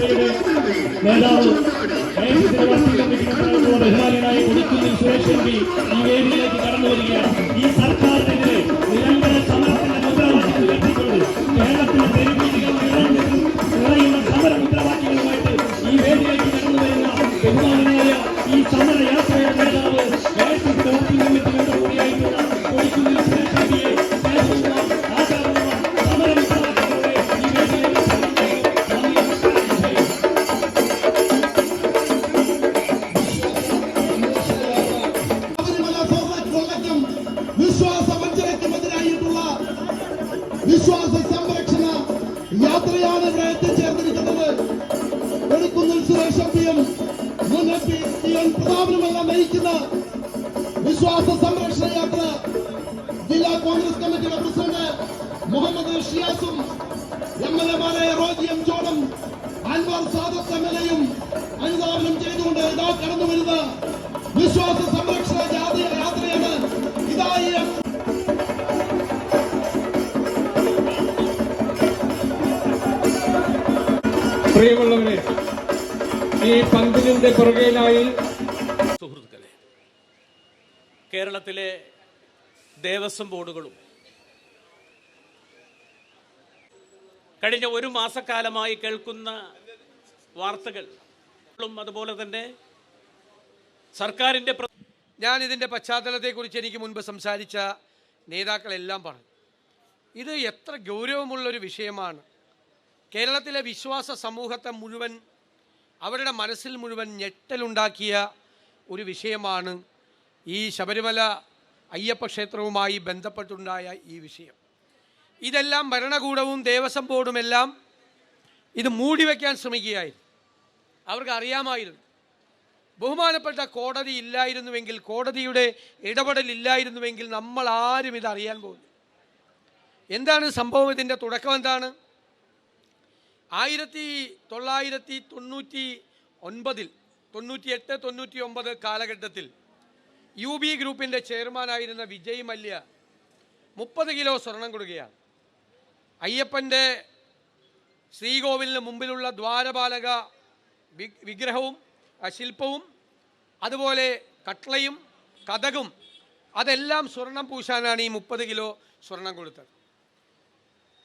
യാത്രയുടെ നേതാവ് ബഹുമാനായ കൊടിക്കുന്നിൽ സുരേഷ് എം പി ഈ വേദിയിലേക്ക് കടന്നു വരികയാണ്. ഈ സർക്കാരിനെതിരെ നിരന്തര സമരത്തിന്റെ മുദ്രാവാക്യം ഉയർത്തിക്കൊണ്ട് കേരളത്തിലെ തെരുവീതികൾ നിറയുന്ന സമര മുദ്രാവാക്യങ്ങളുമായിട്ട് ഈ വേദിയിലേക്ക് കടന്നു വരുന്ന ബഹുമാനായ ഈ സമരയാത്രയുടെ നേതാവ് വർക്കിംഗ് കമ്മിറ്റിയുടെ കൂടിയായിട്ടുള്ള കൊടിക്കുന്നിൽ സുരേഷ് എം പിയെ വിശ്വാസ സംരക്ഷണ യാത്രയാണ് ഇവിടെ എത്തിച്ചേർന്നിരിക്കുന്നത്. കൊടിക്കുന്നിൽ സുരേഷ് എം പിയും മുൻ എം പി പ്രതാപനുമെല്ലാം നയിക്കുന്ന വിശ്വാസ സംരക്ഷണ യാത്ര ജില്ലാ കോൺഗ്രസ് കമ്മിറ്റിയുടെ പ്രസിഡന്റ് മുഹമ്മദ് ഷിയാസും എംഎൽഎമാരായ റോജി എം ജോണും അൻവർ സാദത്ത് എംഎൽഎയും അനുധാവനം ചെയ്തുകൊണ്ട് ഇതാ കടന്നു വരുന്ന വിശ്വാസ സംരക്ഷണ യാത്രയാണ്. ഇതായി പ്രിയമുള്ളവരെ, ഈ പന്തിലിന്റെ പുറകിലായി സുഹൃത്തുക്കളെ, കേരളത്തിലെ ദേവസ്വം ബോർഡുകളും കഴിഞ്ഞ ഒരു മാസക്കാലമായി കേൾക്കുന്ന വാർത്തകൾ അതുപോലെ തന്നെ സർക്കാരിൻ്റെ ഞാൻ ഇതിൻ്റെ പശ്ചാത്തലത്തെക്കുറിച്ച് എനിക്ക് മുൻപ് സംസാരിച്ച നേതാക്കളെല്ലാം പറഞ്ഞു. ഇത് എത്ര ഗൗരവമുള്ളൊരു വിഷയമാണ്. കേരളത്തിലെ വിശ്വാസ സമൂഹത്തെ മുഴുവൻ, അവരുടെ മനസ്സിൽ മുഴുവൻ ഞെട്ടലുണ്ടാക്കിയ ഒരു വിഷയമാണ് ഈ ശബരിമല അയ്യപ്പ ക്ഷേത്രവുമായി ബന്ധപ്പെട്ടുണ്ടായ ഈ വിഷയം. ഇതെല്ലാം ഭരണകൂടവും ദേവസ്വം ബോർഡുമെല്ലാം ഇത് മൂടിവെക്കാൻ ശ്രമിക്കുകയായിരുന്നു. അവർക്ക് അറിയാമായിരുന്നു. ബഹുമാനപ്പെട്ട കോടതി ഇല്ലായിരുന്നുവെങ്കിൽ, കോടതിയുടെ ഇടപെടലില്ലായിരുന്നുവെങ്കിൽ നമ്മൾ ആരും ഇത് അറിയാൻ പോകുന്നു. എന്താണ് സംഭവം? ഇതിൻ്റെ തുടക്കം എന്താണ്? 1998-99 കാലഘട്ടത്തിൽ UB ഗ്രൂപ്പിൻ്റെ ചെയർമാനായിരുന്ന വിജയ് മല്യ 30 കിലോ സ്വർണം കൊടുക്കുകയാണ്. അയ്യപ്പൻ്റെ ശ്രീകോവിലിന് മുമ്പിലുള്ള ദ്വാരപാലക വിഗ്രഹവും ശില്പവും അതുപോലെ കട്ട്ളയും കഥകും അതെല്ലാം സ്വർണം പൂശാനാണ് ഈ 30 കിലോ സ്വർണം കൊടുത്തത്.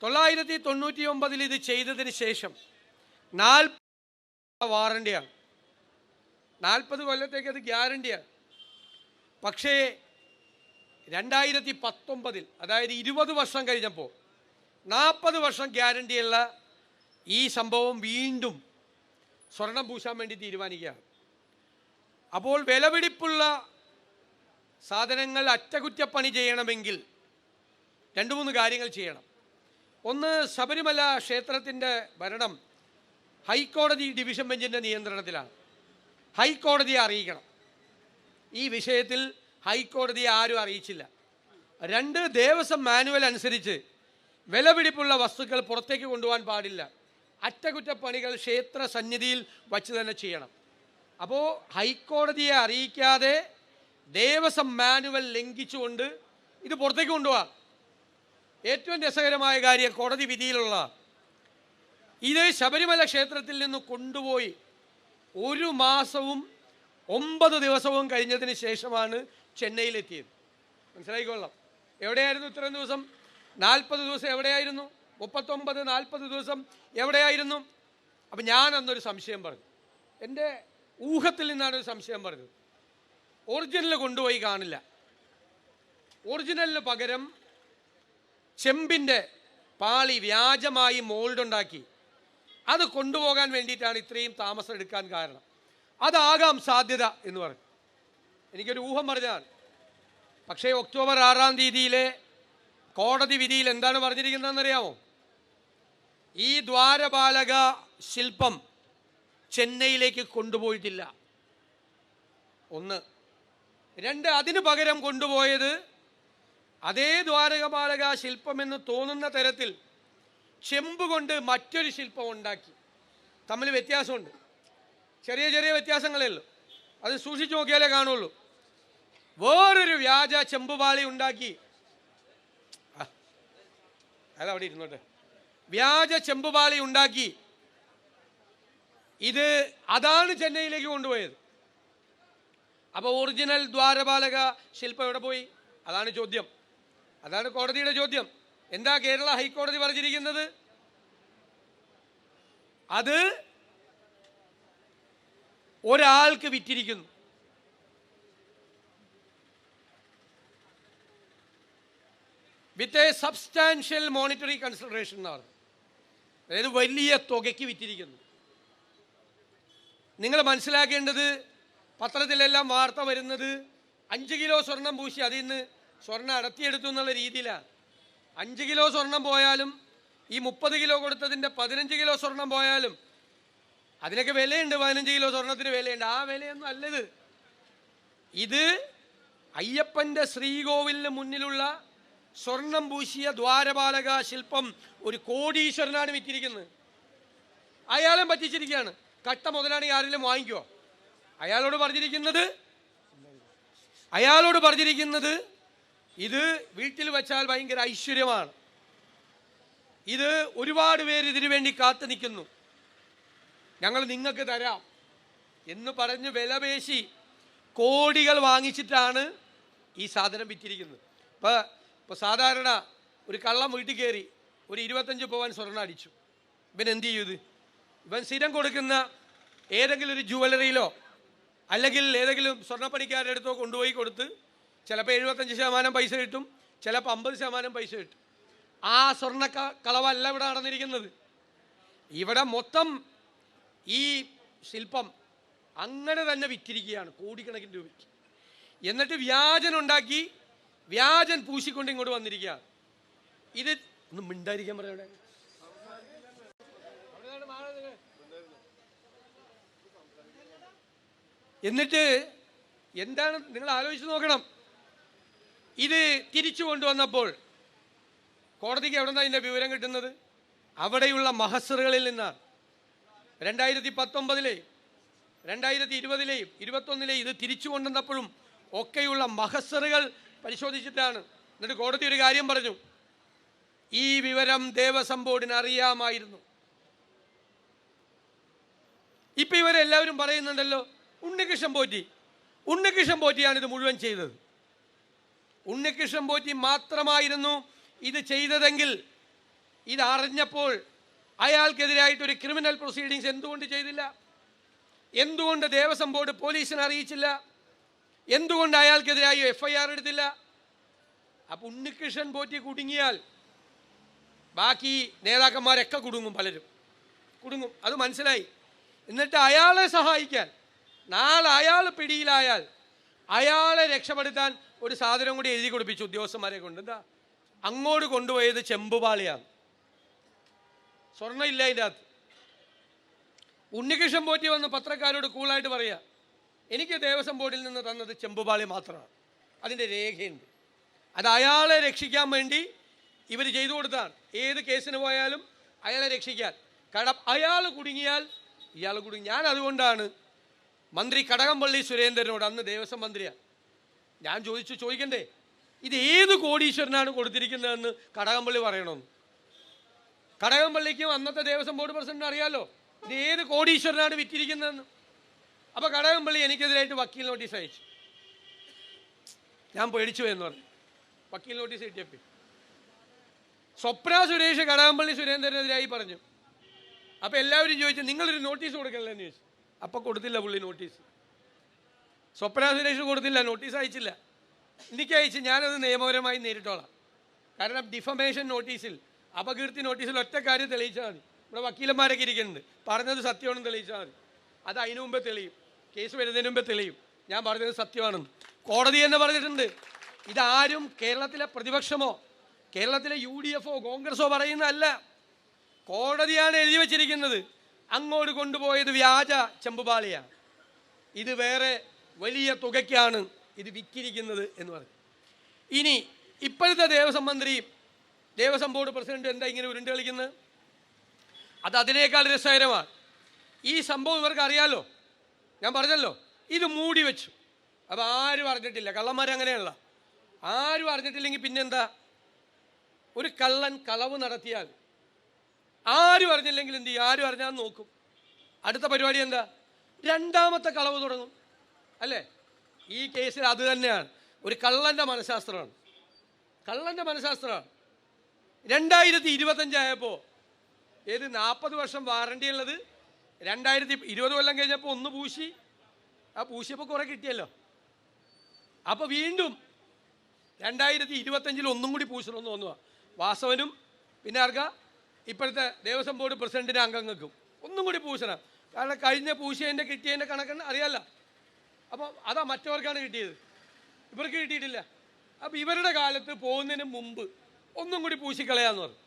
1999 ഇത് ചെയ്തതിന് ശേഷം 40 വാറണ്ടിയാണ്. 40 കൊല്ലത്തേക്ക് അത് ഗ്യാരണ്ടിയാണ്. പക്ഷേ 2019 അതായത് 20 വർഷം കഴിഞ്ഞപ്പോൾ 40 വർഷം ഗ്യാരണ്ടിയുള്ള ഈ സംഭവം വീണ്ടും സ്വർണം പൂശാൻ വേണ്ടി തീരുമാനിക്കുകയാണ്. അപ്പോൾ വിലപിടിപ്പുള്ള സാധനങ്ങൾ അറ്റകുറ്റപ്പണി ചെയ്യണമെങ്കിൽ 2-3 കാര്യങ്ങൾ ചെയ്യണം. ഒന്ന്, ശബരിമല ക്ഷേത്രത്തിൻ്റെ ഭരണം ഹൈക്കോടതി ഡിവിഷൻ ബെഞ്ചിൻ്റെ നിയന്ത്രണത്തിലാണ്. ഹൈക്കോടതിയെ അറിയിക്കണം. ഈ വിഷയത്തിൽ ഹൈക്കോടതിയെ ആരും അറിയിച്ചില്ല. 2, ദേവസ്വം മാനുവൽ അനുസരിച്ച് വിലപിടിപ്പുള്ള വസ്തുക്കൾ പുറത്തേക്ക് കൊണ്ടുപോകാൻ പാടില്ല. അറ്റകുറ്റപ്പണികൾ ക്ഷേത്ര സന്നിധിയിൽ വച്ച് തന്നെ ചെയ്യണം. അപ്പോൾ ഹൈക്കോടതിയെ അറിയിക്കാതെ ദേവസ്വം മാനുവൽ ലംഘിച്ചുകൊണ്ട് ഇത് പുറത്തേക്ക് കൊണ്ടുപോകാം. ഏറ്റവും രസകരമായ കാര്യം, കോടതി വിധിയിലുള്ള ഇത് ശബരിമല ക്ഷേത്രത്തിൽ നിന്ന് കൊണ്ടുപോയി 1 മാസവും 9 ദിവസവും കഴിഞ്ഞതിന് ശേഷമാണ് ചെന്നൈയിലെത്തിയത്. മനസ്സിലായിക്കൊള്ളാം. എവിടെയായിരുന്നു ഇത്രയും ദിവസം? 40 ദിവസം എവിടെയായിരുന്നു? 39-40 ദിവസം എവിടെയായിരുന്നു? അപ്പം ഞാൻ അന്നൊരു സംശയം പറഞ്ഞു. എൻ്റെ ഊഹത്തിൽ നിന്നാണ് ഒരു സംശയം പറഞ്ഞത്. ഒറിജിനൽ കൊണ്ടുപോയി കാണില്ല. ഒറിജിനലിന് പകരം ചെമ്പിൻ്റെ പാളി വ്യാജമായി മോൾഡ് ഉണ്ടാക്കി അത് കൊണ്ടുപോകാൻ വേണ്ടിയിട്ടാണ് ഇത്രയും താമസം എടുക്കാൻ കാരണം. അതാകാം സാധ്യത എന്ന് പറഞ്ഞു. എനിക്കൊരു ഊഹം പറഞ്ഞതാണ്. പക്ഷേ ഒക്ടോബർ 6-ാം തീയതിയിലെ കോടതി വിധിയിൽ എന്താണ് പറഞ്ഞിരിക്കുന്നതെന്നറിയാമോ? ഈ ദ്വാരപാലക ശില്പം ചെന്നൈയിലേക്ക് കൊണ്ടുപോയിട്ടില്ല. 1. 2, അതിനു പകരം കൊണ്ടുപോയത് അതേ ദ്വാരപാലക ശില്പമെന്ന് തോന്നുന്ന തരത്തിൽ ചെമ്പ് കൊണ്ട് മറ്റൊരു ശില്പം ഉണ്ടാക്കി. തമ്മിൽ വ്യത്യാസമുണ്ട്. ചെറിയ ചെറിയ വ്യത്യാസങ്ങളേ ഉള്ളൂ. അത് സൂക്ഷിച്ചു നോക്കിയാലേ കാണുള്ളൂ. വേറൊരു വ്യാജ ചെമ്പുപാളി ഉണ്ടാക്കി. അയാൾ അവിടെ ഇരുന്നോട്ടെ. വ്യാജ ചെമ്പുപാളി ഉണ്ടാക്കി അതാണ് ചെന്നൈയിലേക്ക് കൊണ്ടുപോയത്. അപ്പോൾ ഒറിജിനൽ ദ്വാരപാലക ശില്പം എവിടെ പോയി? അതാണ് ചോദ്യം. അതാണ് കോടതിയുടെ ചോദ്യം. എന്താ കേരള ഹൈക്കോടതി പറഞ്ഞിരിക്കുന്നത്? അത് ഒരാൾക്ക് വിറ്റിരിക്കുന്നു. With a substantial monetary consideration എന്നാണ്. അതായത് വലിയ തുകയ്ക്ക് വിറ്റിരിക്കുന്നു. നിങ്ങൾ മനസ്സിലാക്കേണ്ടത്, പത്രത്തിലെല്ലാം വാർത്ത വരുന്നത് 5 കിലോ സ്വർണം പൂശി അതിൽ നിന്ന് സ്വർണം അടത്തിയെടുത്തു എന്നുള്ള രീതിയിലാണ്. 5 കിലോ സ്വർണം പോയാലും ഈ 30 കിലോ കൊടുത്തതിൻ്റെ 15 കിലോ സ്വർണം പോയാലും അതിനൊക്കെ വിലയുണ്ട്. 15 കിലോ സ്വർണത്തിന് വിലയുണ്ട്. ആ വിലയൊന്നും അല്ലത്. ഇത് അയ്യപ്പൻ്റെ ശ്രീകോവിലിന് മുന്നിലുള്ള സ്വർണം പൂശിയ ദ്വാരപാലക ശില്പം ഒരു കോടീശ്വരനാണ് വിറ്റിരിക്കുന്നത്. അയാളെ പറ്റിച്ചിരിക്കുകയാണ്. കട്ട മുതലാണെങ്കിൽ ആരെങ്കിലും വാങ്ങിക്കുമോ? അയാളോട് പറഞ്ഞിരിക്കുന്നത് ഇത് വീട്ടിൽ വെച്ചാൽ ഭയങ്കര ഐശ്വര്യമാണ്, ഇത് ഒരുപാട് പേര് ഇതിനു വേണ്ടി കാത്തു നിൽക്കുന്നു, ഞങ്ങൾ നിങ്ങൾക്ക് തരാം എന്ന് പറഞ്ഞ് വിലപേശി കോടികൾ വാങ്ങിച്ചിട്ടാണ് ഈ സാധനം വിറ്റിരിക്കുന്നത്. ഇപ്പോൾ സാധാരണ ഒരു കള്ളം വീട്ടിൽ കയറി ഒരു 25 പവൻ സ്വർണ്ണം അടിച്ചു. ഇവൻ എന്ത് ചെയ്യും? ഇവൻ സ്ഥിരം കൊടുക്കുന്ന ഏതെങ്കിലും ഒരു ജുവലറിയിലോ അല്ലെങ്കിൽ ഏതെങ്കിലും സ്വർണ്ണപ്പണിക്കാരുടെ അടുത്തോ കൊണ്ടുപോയി കൊടുത്ത് ചിലപ്പോൾ 75% പൈസ കിട്ടും, ചിലപ്പോൾ 50% പൈസ കിട്ടും. ആ സ്വർണ്ണ കളവല്ല ഇവിടെ നടന്നിരിക്കുന്നത്. ഇവിടെ മൊത്തം ഈ ശില്പം അങ്ങനെ തന്നെ വിറ്റിരിക്കുകയാണ് കോടിക്കണക്കിന് രൂപയ്ക്ക്. എന്നിട്ട് വ്യാജനുണ്ടാക്കി വ്യാജൻ പൂശിക്കൊണ്ട് ഇങ്ങോട്ട് വന്നിരിക്കുകയാണ്. ഇത് ഒന്നും മിണ്ടായിരിക്കാൻ പറയാം. എന്നിട്ട് എന്താണ് നിങ്ങൾ ആലോചിച്ച് നോക്കണം. ഇത് തിരിച്ചു കൊണ്ടുവന്നപ്പോൾ കോടതിക്ക് എവിടെ നിന്നാണ് ഇതിൻ്റെ വിവരം കിട്ടുന്നത്? അവിടെയുള്ള മഹസറുകളിൽ നിന്നാണ്. 2019 2020 2021 ഇത് തിരിച്ചു കൊണ്ടുവന്നപ്പോഴും ഒക്കെയുള്ള മഹസറുകൾ പരിശോധിച്ചിട്ടാണ്. എന്നിട്ട് കോടതി ഒരു കാര്യം പറഞ്ഞു, ഈ വിവരം ദേവസ്വം ബോർഡിന് അറിയാമായിരുന്നു. ഇപ്പം ഇവരെല്ലാവരും പറയുന്നുണ്ടല്ലോ ഉണ്ണികൃഷ്ണൻ പോറ്റിയാണ് ഇത് മുഴുവൻ ചെയ്തത്. ഉണ്ണികൃഷ്ണൻ പോറ്റി മാത്രമായിരുന്നു ഇത് ചെയ്തതെങ്കിൽ ഇത് അറിഞ്ഞപ്പോൾ അയാൾക്കെതിരായിട്ടൊരു ക്രിമിനൽ പ്രൊസീഡിങ്സ് എന്തുകൊണ്ട് ചെയ്തില്ല? എന്തുകൊണ്ട് ദേവസ്വം ബോർഡ് പോലീസിനെ അറിയിച്ചില്ല? എന്തുകൊണ്ട് അയാൾക്കെതിരായി FIR എടുത്തില്ല? അപ്പം ഉണ്ണികൃഷ്ണൻ പോറ്റി കുടുങ്ങിയാൽ ബാക്കി നേതാക്കന്മാരൊക്കെ കുടുങ്ങും, പലരും കുടുങ്ങും. അത് മനസ്സിലായി. എന്നിട്ട് അയാളെ സഹായിക്കാൻ നാളെ അയാൾ പിടിയിലായാൽ അയാളെ രക്ഷപ്പെടുത്താൻ ഒരു സാധനം കൂടി എഴുതി കൊടുപ്പിച്ചു ഉദ്യോഗസ്ഥന്മാരെ കൊണ്ട്. എന്താ? അങ്ങോട്ട് കൊണ്ടുപോയത് ചെമ്പുപാളിയാണ്, സ്വർണ്ണമില്ല അതിൻ്റെ അകത്ത്. ഉണ്ണികൃഷ്ണൻ പോറ്റി വന്ന് പത്രക്കാരോട് കൂളായിട്ട് പറയുക, എനിക്ക് ദേവസ്വം ബോർഡിൽ നിന്ന് തന്നത് ചെമ്പുപാളി മാത്രമാണ്, അതിൻ്റെ രേഖയുണ്ട്. അത് അയാളെ രക്ഷിക്കാൻ വേണ്ടി ഇവർ ചെയ്തു കൊടുത്താണ്. ഏത് കേസിന് പോയാലും അയാളെ രക്ഷിക്കാൻ. കാരണം അയാൾ കുടുങ്ങിയാൽ ഇയാൾ കുടുങ്ങി. ഞാൻ അതുകൊണ്ടാണ് മന്ത്രി കടകംപള്ളി സുരേന്ദ്രനോട്, അന്ന് ദേവസ്വം മന്ത്രിയാണ്, ഞാൻ ചോദിക്കണ്ടേ ഇത് ഏത് കോടീശ്വരനാണ് കൊടുത്തിരിക്കുന്നതെന്ന് കടകംപള്ളി പറയണമെന്ന്. കടകംപള്ളിക്കും അന്നത്തെ ദേവസ്വം ബോർഡ് പ്രസിഡന്റിന് അറിയാലോ ഇത് ഏത് കോടീശ്വരനാണ് വിറ്റിരിക്കുന്നതെന്ന്. അപ്പോൾ കടകംപള്ളി എനിക്കെതിരായിട്ട് വക്കീൽ നോട്ടീസ് അയച്ചു. ഞാൻ പേടിച്ചു എന്ന് പറഞ്ഞു. വക്കീൽ നോട്ടീസ് കിട്ടിയപ്പോൾ സ്വപ്ന സുരേഷ് കടകംപള്ളി സുരേന്ദ്രനെതിരായി പറഞ്ഞു. അപ്പോൾ എല്ലാവരും ചോദിച്ചു നിങ്ങളൊരു നോട്ടീസ് കൊടുക്കണല്ലോ എന്ന് ചോദിച്ചു. അപ്പോൾ കൊടുത്തില്ല പുള്ളി നോട്ടീസ്. സ്വപ്ന സുരേഷ് കൊടുത്തില്ല, നോട്ടീസ് അയച്ചില്ല. എനിക്ക് അയച്ച് ഞാനത് നിയമപരമായി നേരിട്ടോളാം. കാരണം ഡിഫമേഷൻ നോട്ടീസിൽ, അപകീർത്തി നോട്ടീസിൽ ഒറ്റ കാര്യം തെളിയിച്ചാൽ മതി. ഇവിടെ വക്കീലന്മാരൊക്കെ ഇരിക്കുന്നുണ്ട്, പറഞ്ഞത് സത്യമാണെന്ന് തെളിയിച്ചാൽ മതി. അത് അതിനു മുമ്പേ തെളിയും, കേസ് വരുന്നതിന് മുമ്പേ തെളിയും ഞാൻ പറഞ്ഞത് സത്യമാണെന്ന്. കോടതി എന്ന് പറഞ്ഞിട്ടുണ്ട്. ഇതാരും കേരളത്തിലെ പ്രതിപക്ഷമോ കേരളത്തിലെ UDFോ കോൺഗ്രസോ പറയുന്നതല്ല, കോടതിയാണ് എഴുതി വച്ചിരിക്കുന്നത്. അങ്ങോട്ട് കൊണ്ടുപോയത് വ്യാജ ചെമ്പുപാളിയാണ്, ഇത് വേറെ വലിയ തുകയ്ക്കാണ് ഇത് വിറ്റിരിക്കുന്നത് എന്ന് പറഞ്ഞു. ഇനി ഇപ്പോഴത്തെ ദേവസ്വം മന്ത്രി ദേവസ്വം ബോർഡ് പ്രസിഡന്റ് എന്താ ഇങ്ങനെ ഉരുണ്ട് കളിക്കുന്നത്? അത് അതിനേക്കാൾ രസകരമാണ്. ഈ സംഭവം ഇവർക്ക് അറിയാലോ, ഞാൻ പറഞ്ഞല്ലോ, ഇത് മൂടി വെച്ചു. അപ്പോൾ ആരും അറിഞ്ഞിട്ടില്ല. കള്ളന്മാരങ്ങനെയുള്ള ആരും അറിഞ്ഞിട്ടില്ലെങ്കിൽ പിന്നെന്താ? ഒരു കള്ളൻ കളവ് നടത്തിയാൽ ആരും അറിഞ്ഞില്ലെങ്കിൽ എന്ത് ചെയ്യും? ആരും അറിഞ്ഞാൽ നോക്കും. അടുത്ത പരിപാടി എന്താ? രണ്ടാമത്തെ കളവ് തുടങ്ങും അല്ലേ? ഈ കേസിൽ അത് തന്നെയാണ്, ഒരു കള്ളൻ്റെ മനഃശാസ്ത്രമാണ്, കള്ളൻ്റെ മനഃശാസ്ത്രമാണ്. 2025 ആയപ്പോൾ 40 വർഷം വാറണ്ടി ഉള്ളത് 2020 കൊല്ലം കഴിഞ്ഞപ്പോൾ ഒന്ന് പൂശി, ആ പൂശിയപ്പോൾ കുറേ കിട്ടിയല്ലോ. അപ്പോൾ വീണ്ടും 2025 ഒന്നും കൂടി പൂശണമെന്ന് തോന്നുക വാസവനും പിന്നെ ആർക്കാ ഇപ്പോഴത്തെ ദേവസ്വം ബോർഡ് പ്രസിഡന്റിൻ്റെ അംഗങ്ങൾക്കും ഒന്നും കൂടി പൂശണം. കാരണം കഴിഞ്ഞ പൂശിയതിൻ്റെ കിട്ടിയതിൻ്റെ കണക്കെന്ന് അറിയാമല്ലോ. അപ്പോൾ അതാ മറ്റവർക്കാണ് കിട്ടിയത്, ഇവർക്ക് കിട്ടിയിട്ടില്ല. അപ്പോൾ ഇവരുടെ കാലത്ത് പോകുന്നതിന് മുമ്പ് ഒന്നും കൂടി പൂശിക്കളയാന്ന് പറഞ്ഞു.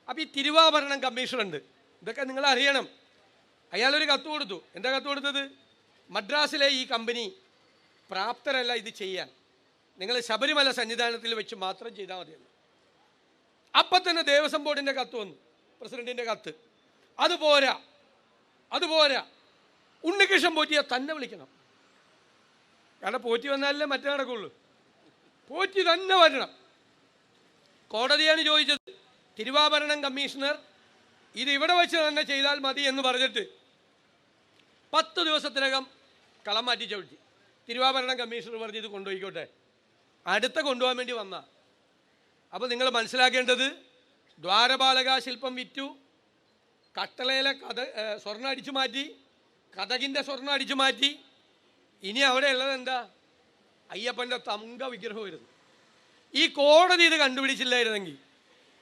അപ്പോൾ ഈ തിരുവാഭരണം കമ്മീഷനുണ്ട്, ഇതൊക്കെ നിങ്ങൾ അറിയണം. അയാളൊരു കത്ത് കൊടുത്തു. എന്താ കത്ത് കൊടുത്തത്? മദ്രാസിലെ ഈ കമ്പനി പ്രാപ്തരല്ല ഇത് ചെയ്യാൻ, നിങ്ങൾ ശബരിമല സന്നിധാനത്തിൽ വെച്ച് മാത്രം ചെയ്താൽ മതിയെന്ന്. അപ്പം തന്നെ ദേവസ്വം ബോർഡിൻ്റെ കത്ത് വന്നു, പ്രസിഡന്റിൻ്റെ കത്ത്. അതുപോരാ, ഉണ്ണികൃഷ്ണൻ പോറ്റിയെ തന്നെ വിളിക്കണം. കാരണം പോറ്റി വന്നാലല്ലേ മറ്റേ നടക്കുള്ളൂ, പോറ്റി തന്നെ വരണം. കോടതിയാണ് ചോദിച്ചത്, തിരുവാഭരണം കമ്മീഷണർ ഇത് ഇവിടെ വെച്ച് തന്നെ ചെയ്താൽ മതി എന്ന് പറഞ്ഞിട്ട് 10 ദിവസത്തിനകം കളം മാറ്റി ചവിട്ടി. തിരുവാഭരണം കമ്മീഷണർ പറഞ്ഞ് ഇത് കൊണ്ടുപോയിക്കോട്ടെ, അടുത്ത കൊണ്ടുപോകാൻ വേണ്ടി വന്ന. അപ്പോൾ നിങ്ങൾ മനസ്സിലാക്കേണ്ടത്, ദ്വാരപാലക ശില്പം വിറ്റു, കട്ടളയിലെ സ്വർണ്ണം അടിച്ചു മാറ്റി, കഥകിൻ്റെ സ്വർണ്ണം അടിച്ചു മാറ്റി. ഇനി അവിടെ ഉള്ളത് എന്താ? അയ്യപ്പൻ്റെ തങ്ക വിഗ്രഹം വരുന്നു. ഈ കോടതി ഇത് കണ്ടുപിടിച്ചില്ലായിരുന്നെങ്കിൽ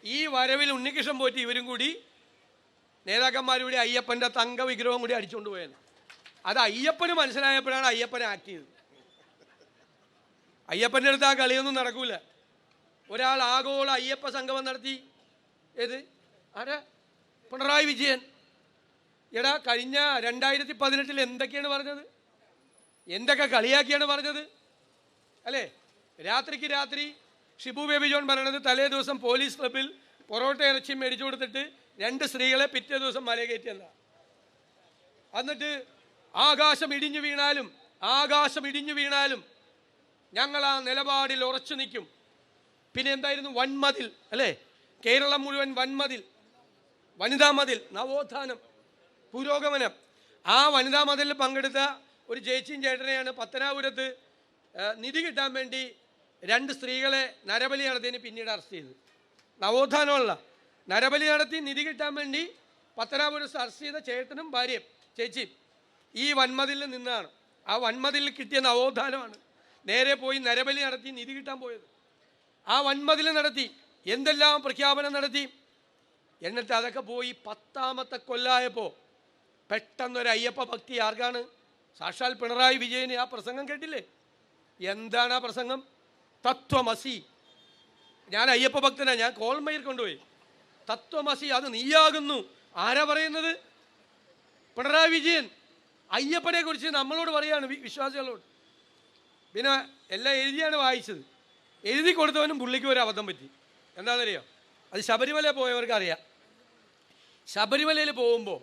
ഈ വരവിൽ ഉണ്ണികൃഷ്ണൻ പോറ്റി ഇവരും കൂടി നേതാക്കന്മാരുടെ അയ്യപ്പൻ്റെ തങ്ക വിഗ്രഹം കൂടി അടിച്ചുകൊണ്ട് പോയത്. അത് അയ്യപ്പന് മനസ്സിലായപ്പോഴാണ് അയ്യപ്പനെ ആക്ട് ചെയ്തത്. അയ്യപ്പൻ്റെ അടുത്ത് ആ കളിയൊന്നും നടക്കൂല. ഒരാൾ ആഗോള അയ്യപ്പ സംഗമം നടത്തി. ഏത്? ആരാ? പിണറായി വിജയൻ. എടാ, കഴിഞ്ഞ 2018 എന്തൊക്കെയാണ് പറഞ്ഞത്? എന്തൊക്കെ കളിയാക്കിയാണ് പറഞ്ഞത് അല്ലേ? രാത്രിക്ക് രാത്രി ഷിബു ബേബി ജോൺ പറയണത്, തലേ ദിവസം പോലീസ് ക്ലബിൽ പൊറോട്ട ഇറച്ചി മേടിച്ചു കൊടുത്തിട്ട് 2 സ്ത്രീകളെ പിറ്റേ ദിവസം മല കയറ്റിയെന്നാ. എന്നിട്ട് ആകാശം ഇടിഞ്ഞു വീണാലും ഞങ്ങൾ ആ നിലപാടിൽ ഉറച്ചു നിൽക്കും. പിന്നെ എന്തായിരുന്നു? വൻമതിൽ അല്ലേ? കേരളം മുഴുവൻ വൻമതിൽ, വനിതാ മതിൽ, നവോത്ഥാനം, പുരോഗമനം. ആ വനിതാ മതിലിൽ പങ്കെടുത്ത ഒരു ചേച്ചിയും ചേട്ടനെയാണ് പത്തനാപുരത്ത് നിധി കിട്ടാൻ വേണ്ടി 2 സ്ത്രീകളെ നരബലി നടത്തിയതിന് പിന്നീട് അറസ്റ്റ് ചെയ്തത്. നവോത്ഥാനമുള്ള നരബലി നടത്തി നിധി കിട്ടാൻ വേണ്ടി പത്തനാപുരത്ത് അറസ്റ്റ് ചെയ്ത ചേട്ടനും ഭാര്യയും ചേച്ചിയും ഈ വൻമതിലിൽ നിന്നാണ്. ആ വൻമതിലിൽ കിട്ടിയ നവോത്ഥാനമാണ് നേരെ പോയി നരബലി നടത്തി നിധി കിട്ടാൻ പോയത്. ആ വൻമതിൽ നടത്തി എന്തെല്ലാം പ്രഖ്യാപനം നടത്തി. എന്നിട്ട് അതൊക്കെ പോയി 10ാമത്തെ കൊല്ലായപ്പോൾ പെട്ടെന്നൊരു അയ്യപ്പ ഭക്തി ആർക്കാണ്? സാക്ഷാൽ പിണറായി വിജയന്. ആ പ്രസംഗം കേട്ടില്ലേ? എന്താണ് ആ പ്രസംഗം? തത്വമസി. ഞാൻ അയ്യപ്പ ഭക്തനാണ്, ഞാൻ കോൾമയിൽ കൊണ്ടുപോയി. തത്വമസി, അത് നീയാകുന്നു. ആരാ പറയുന്നത്? പിണറായി വിജയൻ. അയ്യപ്പനെ കുറിച്ച് നമ്മളോട് പറയാണ്, വിശ്വാസികളോട്. പിന്നെ എല്ലാം എഴുതിയാണ് വായിച്ചത്. എഴുതി കൊടുത്തവനും പുള്ളിക്ക് ഒരു അബദ്ധം പറ്റി. എന്താണെന്നറിയോ? അത് ശബരിമല പോയവർക്ക് അറിയാം. ശബരിമലയിൽ പോകുമ്പോൾ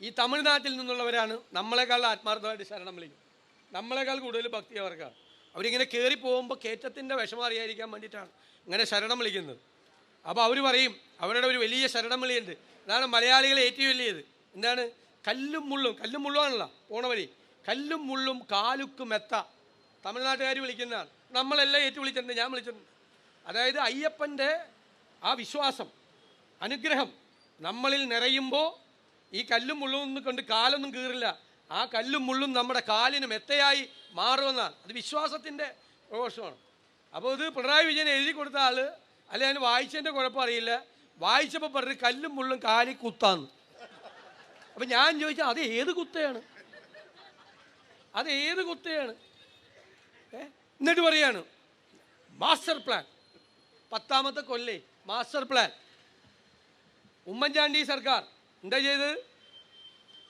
ഈ തമിഴ്നാട്ടിൽ നിന്നുള്ളവരാണ് നമ്മളെക്കാൾ ആത്മാർത്ഥമായിട്ട് ശരണം വിളിക്കും. നമ്മളെക്കാൾ കൂടുതൽ ഭക്തി അവർക്കാണ്. അവരിങ്ങനെ കയറി പോകുമ്പോൾ കയറ്റത്തിൻ്റെ വിഷമം അറിയാതിരിക്കാൻ വേണ്ടിയിട്ടാണ് ഇങ്ങനെ ശരണം വിളിക്കുന്നത്. അപ്പോൾ അവർ പറയും, അവരുടെ ഒരു വലിയ ശരണം വിളിയുണ്ട്. അതാണ് മലയാളികളെ ഏറ്റവും വലിയത്. എന്താണ്? കല്ലും മുള്ളുമാണല്ലോ പോണ വഴി. കല്ലും മുള്ളും കാലുക്കും മെത്ത. തമിഴ്നാട്ടുകാർ വിളിക്കുന്നതാണ്. നമ്മളെല്ലാം ഏറ്റു വിളിച്ചിട്ടുണ്ട്, ഞാൻ വിളിച്ചിട്ടുണ്ട്. അതായത് അയ്യപ്പൻ്റെ ആ വിശ്വാസം, അനുഗ്രഹം നമ്മളിൽ നിറയുമ്പോൾ ഈ കല്ലും മുള്ളും കൊണ്ട് കാലൊന്നും കീറില്ല. ആ കല്ലും മുള്ളും നമ്മുടെ കാലിന് മെത്തയായി മാറുമെന്നാണ്. അത് വിശ്വാസത്തിൻ്റെ പ്രഘോഷമാണ്. അപ്പോൾ ഇത് പിണറായി വിജയൻ എഴുതി കൊടുത്ത ആൾ അല്ലെ, അതിന് വായിച്ചതിൻ്റെ കുഴപ്പം അറിയില്ല. വായിച്ചപ്പോൾ പറഞ്ഞ് കല്ലും മുള്ളും കാലി കുത്താന്ന്. അപ്പം ഞാൻ ചോദിച്ചാൽ അത് ഏത് കുത്തയാണ്? എന്നിട്ട് പറയാണ് മാസ്റ്റർ പ്ലാൻ. 10ാമത്തെ കൊല്ലേ മാസ്റ്റർ പ്ലാൻ. ഉമ്മൻചാണ്ടി സർക്കാർ എന്താ ചെയ്തത്?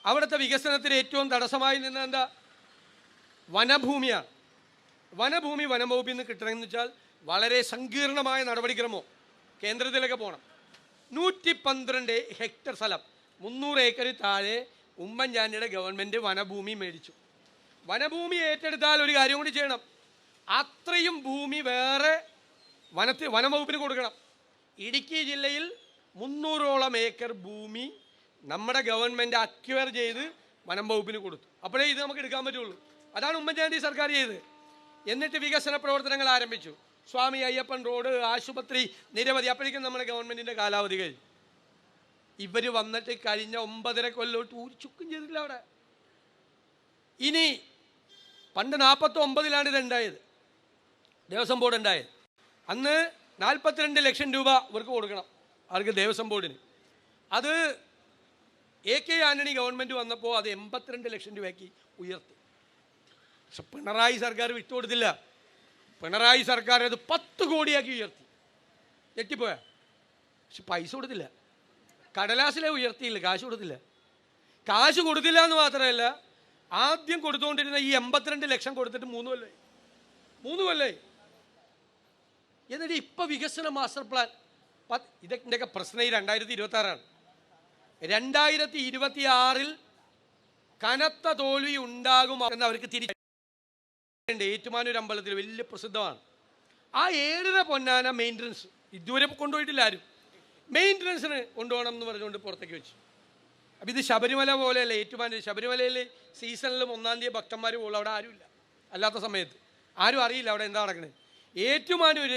അവിടുത്തെ വികസനത്തിന് ഏറ്റവും തടസ്സമായി നിന്ന് എന്താ? വനഭൂമിയാണ്. വനഭൂമി വനം വകുപ്പിൽ നിന്ന് കിട്ടണമെന്ന് വെച്ചാൽ വളരെ സങ്കീർണമായ നടപടിക്രമം. കേന്ദ്രത്തിലൊക്കെ പോകണം. 112 ഹെക്ടർ സ്ഥലം, 300 ഏക്കറിൽ താഴെ ഉമ്മൻചാണ്ടിയുടെ ഗവൺമെൻറ് വനഭൂമി മേടിച്ചു. വനഭൂമി ഏറ്റെടുത്താൽ ഒരു കാര്യം കൂടി ചെയ്യണം. അത്രയും ഭൂമി വേറെ വനം വകുപ്പിന് കൊടുക്കണം. ഇടുക്കി ജില്ലയിൽ 300ഓളം ഏക്കർ ഭൂമി നമ്മുടെ ഗവൺമെൻറ് അക്വയർ ചെയ്ത് വനം വകുപ്പിന് കൊടുത്തു. അപ്പോഴേ ഇത് നമുക്ക് എടുക്കാൻ പറ്റുള്ളൂ. അതാണ് ഉമ്മൻചാണ്ടി സർക്കാർ ചെയ്തത്. എന്നിട്ട് വികസന പ്രവർത്തനങ്ങൾ ആരംഭിച്ചു. സ്വാമി അയ്യപ്പൻ റോഡ്, ആശുപത്രി, നിരവധി. അപ്പോഴേക്കും നമ്മുടെ ഗവൺമെൻറ്റിൻ്റെ കാലാവധി കഴിഞ്ഞു. ഇവർ വന്നിട്ട് കഴിഞ്ഞ 9.5 കൊല്ലോട്ട് ഒരു ചുക്കും ചെയ്തിട്ടില്ല അവിടെ. ഇനി പണ്ട് 49-ലാണ് ഇതുണ്ടായത്, ദേവസ്വം ബോർഡ് ഉണ്ടായത്. അന്ന് 42 ലക്ഷം രൂപ ഇവർക്ക് കൊടുക്കണം, അവർക്ക് ദേവസ്വം ബോർഡിന്. അത് AK ആന്റണി ഗവൺമെൻറ് വന്നപ്പോൾ അത് 82 ലക്ഷം രൂപയ്ക്ക് ഉയർത്തി. പക്ഷെ പിണറായി സർക്കാർ വിട്ടുകൊടുത്തില്ല. പിണറായി സർക്കാർ അത് 10 കോടിയാക്കി ഉയർത്തി. ഞെട്ടിപ്പോയാ. പക്ഷെ പൈസ കൊടുത്തില്ല, കടലാസിലെ ഉയർത്തിയില്ല, കാശ് കൊടുത്തില്ല. കാശ് കൊടുത്തില്ല എന്ന് മാത്രമല്ല, ആദ്യം കൊടുത്തുകൊണ്ടിരുന്ന ഈ 82 ലക്ഷം കൊടുത്തിട്ട് 3 കൊല്ലമായി. എന്നിട്ട് ഇപ്പം വികസന മാസ്റ്റർ പ്ലാൻ ഇതിൻ്റെയൊക്കെ പ്രശ്നം ഈ 2026-ആണ്. 2026-ൽ കനത്ത തോൽവി ഉണ്ടാകുമെന്ന് അവർക്ക് തിരിച്ചുണ്ട്. ഏറ്റുമാനൂർ അമ്പലത്തിൽ വലിയ പ്രസിദ്ധമാണ്. ആ 7.5 പൊന്നാന മെയിൻ്റനൻസ് ഇതുവരെ കൊണ്ടുപോയിട്ടില്ല ആരും. മെയിൻ്റനൻസിന് കൊണ്ടുപോകണം എന്ന് പറഞ്ഞുകൊണ്ട് പുറത്തേക്ക് വെച്ചു. അപ്പം ഇത് ശബരിമല പോലെയല്ല. ഏറ്റുമാനൂർ ശബരിമലയിൽ സീസണിലും 1-ാം തീയതി ഭക്തന്മാർ പോകുള്ളൂ. അവിടെ ആരുമില്ല, അല്ലാത്ത സമയത്ത് ആരും അറിയില്ല അവിടെ എന്താ നടക്കുന്നത്. ഏറ്റുമാനൂർ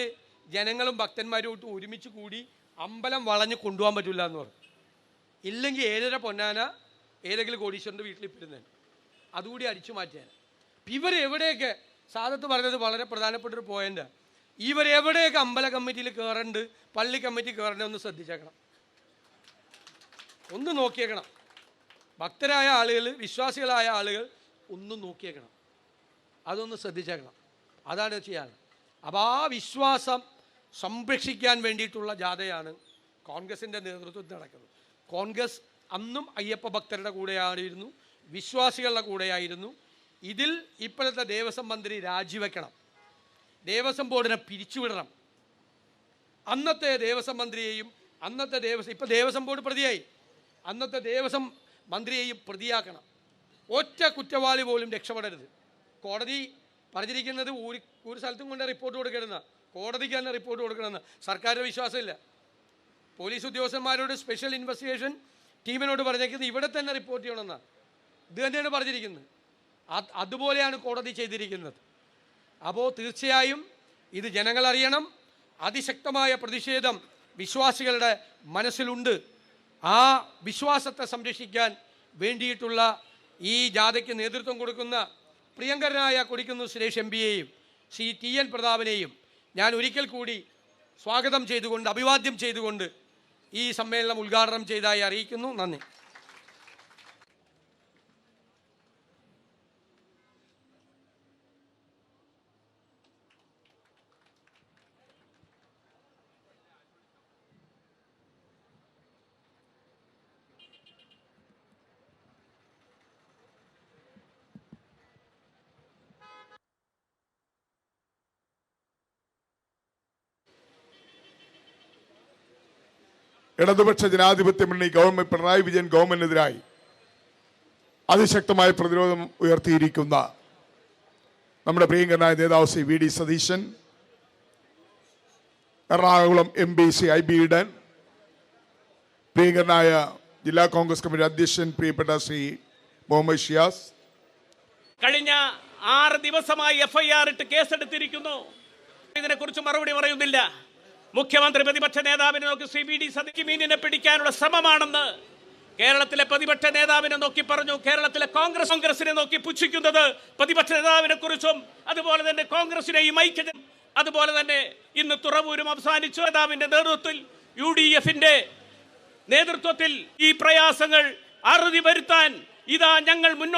ജനങ്ങളും ഭക്തന്മാരും ഇട്ട് ഒരുമിച്ച് കൂടി അമ്പലം വളഞ്ഞ് കൊണ്ടുപോകാൻ പറ്റില്ല എന്ന് പറഞ്ഞു. ഇല്ലെങ്കിൽ 7.5 പൊന്നാന ഏതെങ്കിലും കോടീശ്വരൻ്റെ വീട്ടിലിപ്പിരുന്നേ അതുകൂടി അടിച്ചു മാറ്റിയാൽ. ഇവരെവിടെയൊക്കെ സാദത്ത് പറഞ്ഞത് വളരെ പ്രധാനപ്പെട്ടൊരു പോയിൻ്റാണ്. ഇവരെവിടെയൊക്കെ അമ്പല കമ്മിറ്റിയിൽ കയറണ്ട്, പള്ളി കമ്മിറ്റി കയറണ്ടേ ഒന്ന് ശ്രദ്ധിച്ചേക്കണം, ഒന്ന് നോക്കിയേക്കണം. ഭക്തരായ ആളുകൾ, വിശ്വാസികളായ ആളുകൾ ഒന്ന് നോക്കിയേക്കണം, അതൊന്ന് ശ്രദ്ധിച്ചേക്കണം. അതാണ് ചെയ്യാൻ. അപ്പോൾ ആ വിശ്വാസം സംരക്ഷിക്കാൻ വേണ്ടിയിട്ടുള്ള ജാഥയാണ് കോൺഗ്രസിൻ്റെ നേതൃത്വത്തിൽ നടക്കുന്നത്. കോൺഗ്രസ് അന്നും അയ്യപ്പ ഭക്തരുടെ കൂടെയായിരുന്നു, വിശ്വാസികളുടെ കൂടെയായിരുന്നു. ഇതിൽ ഇപ്പോഴത്തെ ദേവസ്വം മന്ത്രി രാജിവെക്കണം, ദേവസ്വം ബോർഡിനെ പിരിച്ചുവിടണം. അന്നത്തെ ദേവസ്വം മന്ത്രിയെയും ഇപ്പോൾ ദേവസ്വം ബോർഡ് പ്രതിയായി, അന്നത്തെ ദേവസ്വം മന്ത്രിയെയും പ്രതിയാക്കണം. ഒറ്റ കുറ്റവാളി പോലും രക്ഷപ്പെടരുത്. കോടതി പറഞ്ഞിരിക്കുന്നത് ഒരു സ്ഥലത്തും കൊണ്ട് റിപ്പോർട്ട് കൊടുക്കരുതെന്ന, കോടതിക്ക് തന്നെ റിപ്പോർട്ട് കൊടുക്കണമെന്ന്. സർക്കാരിന് വിശ്വാസമില്ല. പോലീസ് ഉദ്യോഗസ്ഥന്മാരോട് സ്പെഷ്യൽ ഇൻവെസ്റ്റിഗേഷൻ ടീമിനോട് പറഞ്ഞേക്കുന്നത് ഇവിടെ തന്നെ റിപ്പോർട്ട് ചെയ്യണമെന്നാണ്. ഇത് തന്നെയാണ് പറഞ്ഞിരിക്കുന്നത്. അതുപോലെയാണ് കോടതി ചെയ്തിരിക്കുന്നത്. അപ്പോൾ തീർച്ചയായും ഇത് ജനങ്ങളറിയണം. അതിശക്തമായ പ്രതിഷേധം വിശ്വാസികളുടെ മനസ്സിലുണ്ട്. ആ വിശ്വാസത്തെ സംരക്ഷിക്കാൻ വേണ്ടിയിട്ടുള്ള ഈ ജാഥയ്ക്ക് നേതൃത്വം കൊടുക്കുന്ന പ്രിയങ്കരനായ കൊടിക്കുന്നിൽ സുരേഷ് MPയെയും ശ്രീ TN പ്രതാപനെയും ഞാൻ ഒരിക്കൽ കൂടി സ്വാഗതം ചെയ്തുകൊണ്ട്, അഭിവാദ്യം ചെയ്തുകൊണ്ട് ഈ സമ്മേളനം ഉദ്ഘാടനം ചെയ്തതായി അറിയിക്കുന്നു. നന്ദി. ഇടതുപക്ഷ ജനാധിപത്യ മുന്നണി ഗവൺമെന്റ്, പിണറായി വിജയൻ ഗവൺമെന്റിനെതിരായി അതിശക്തമായ പ്രതിരോധം ഉയർത്തിയിരിക്കുന്ന നമ്മുടെ പ്രിയങ്കരനായ നേതാവ് Shri VD Satheesan, Ernakulam MP Shri IB Eden, പ്രിയങ്കരനായ ജില്ലാ കോൺഗ്രസ് കമ്മിറ്റി അധ്യക്ഷൻ പ്രിയപ്പെട്ട ശ്രീ മുഹമ്മദ് ഷിയാസ്, കഴിഞ്ഞ 6 ദിവസമായി FIR ഇട്ട് കേസെടുത്തിരിക്കുന്നു. ഇതിനെക്കുറിച്ച് മറുപടി പറയുന്നില്ല. മുഖ്യമന്ത്രി പ്രതിപക്ഷ നേതാവിനെ നോക്കി ശ്രീ VD സതീശൻ മീനിനെ പിടിക്കാനുള്ള ശ്രമമാണെന്ന് കേരളത്തിലെ പ്രതിപക്ഷ നേതാവിനെ നോക്കി പറഞ്ഞു. കേരളത്തിലെ കോൺഗ്രസിനെ നോക്കി പുച്ഛിക്കുന്നത് പ്രതിപക്ഷ നേതാവിനെ കുറിച്ചും അതുപോലെ തന്നെ കോൺഗ്രസിനെയും ഐക്യം, അതുപോലെ തന്നെ ഇന്ന് തുറവൂരും അവസാനിച്ചു. നേതാവിന്റെ നേതൃത്വത്തിൽ UDFന്റെ നേതൃത്വത്തിൽ ഈ പ്രയാസങ്ങൾ അറുതി വരുത്താൻ ഇതാ ഞങ്ങൾ മുന്നോട്ട്